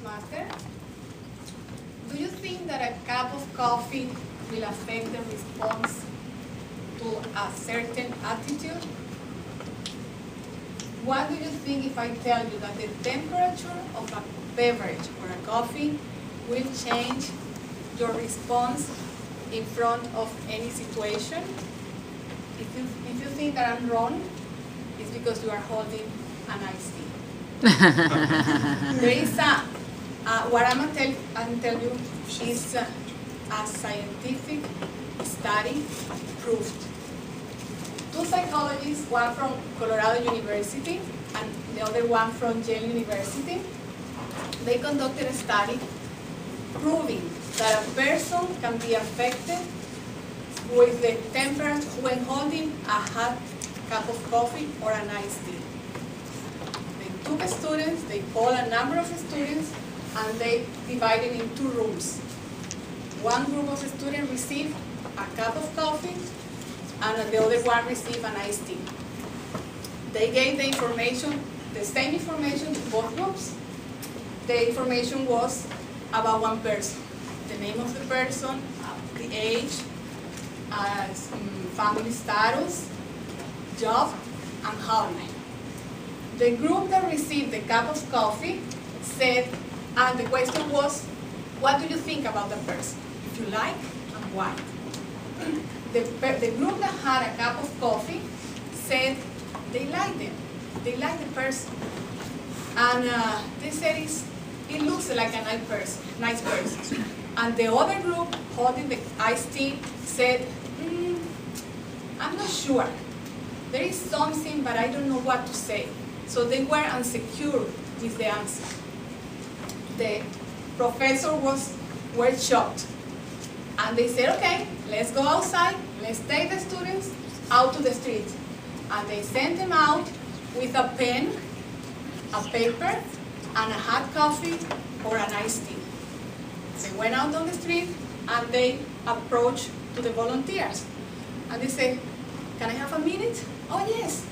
master. Do you think that a cup of coffee will affect the response to a certain attitude? What do you think if I tell you that the temperature of a beverage or a coffee will change your response in front of any situation? If you think that I'm wrong, it's because you are holding an iced tea. There is what I'm going to tell you is a scientific study proved. Two psychologists, one from Colorado University and the other one from Yale University, they conducted a study proving that a person can be affected with the temperature when holding a hot cup of coffee or an iced tea. They took students, they called a number of students, and they divided in two rooms. One group of students received a cup of coffee, and the other one received an iced tea. They gave the information, the same information to both groups. The information was about one person. The name of the person, the age, family status, job, and holiday. The group that received the cup of coffee said, and the question was, what do you think about the person? If you like, and why? The group that had a cup of coffee said they liked them. They liked the person. And they said it looks like a nice person. And the other group holding the iced tea said, I'm not sure. There is something, but I don't know what to say. So they were insecure with the answer. The professor were shocked. And they said, okay, let's go outside. Let's take the students out to the street. And they sent them out with a pen, a paper, and a hot coffee or an iced tea. They went out on the street and they approached to the volunteers. And they said, can I have a minute? Oh, yes.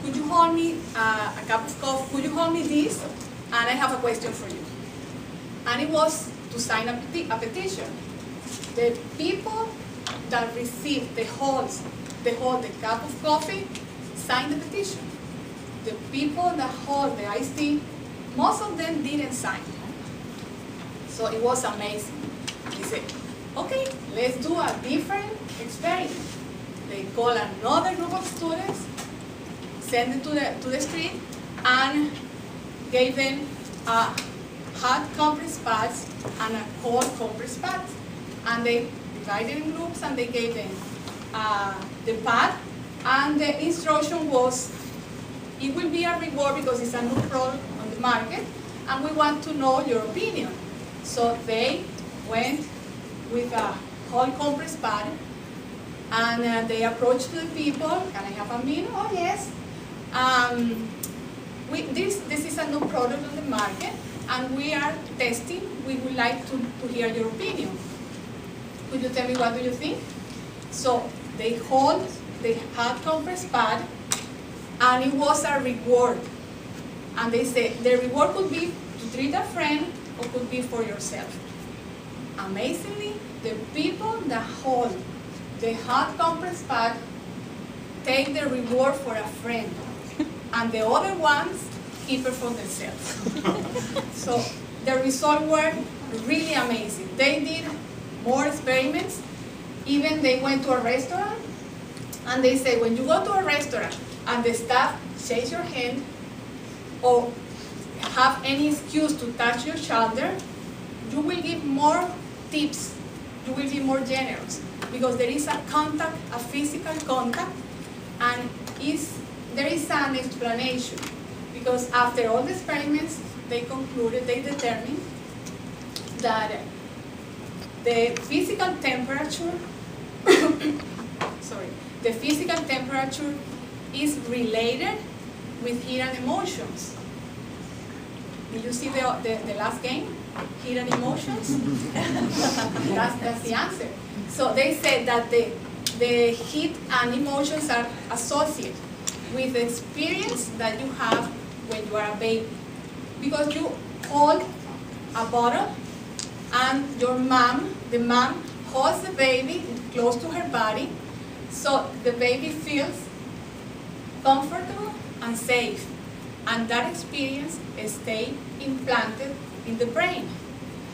Could you hold me a cup of coffee? Could you hold me this? And I have a question for you. And it was to sign a petition. The people that received the cup of coffee signed the petition. The people that hold the iced tea, most of them didn't sign. So it was amazing. They said, okay, let's do a different experiment. They call another group of students, send them to the street, and gave them a hot compress pads and a cold compress pads. And they divided in groups and they gave them the pad. And the instruction was, it will be a reward because it's a new product on the market, and we want to know your opinion. So they went with a cold compress pad, and they approached the people. Can I have a minute? Oh, yes. This is a new product on the market, and we are testing. We would like to hear your opinion. Could you tell me what do you think? So they hold the hot compress pad, and it was a reward. And they said the reward could be to treat a friend or could be for yourself. Amazingly, the people that hold the hot compress pad take the reward for a friend, and the other ones keep it for themselves. So the results were really amazing. They did more experiments. Even they went to a restaurant, and they say, when you go to a restaurant and the staff shakes your hand or have any excuse to touch your shoulder, you will give more tips. You will be more generous because there is a contact, a physical contact, and there is an explanation. Because after all the experiments, they determined that the physical temperature, the physical temperature is related with heat and emotions. Did you see the last game? Heat and emotions? That's the answer. So they said that the heat and emotions are associated with the experience that you have when you are a baby. Because hold a bottle, and the mom holds the baby close to her body, so the baby feels comfortable and safe, and that experience stays implanted in the brain.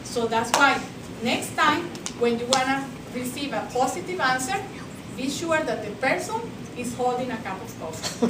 So that's why next time when you want to receive a positive answer, be sure that the person is holding a cup of coffee.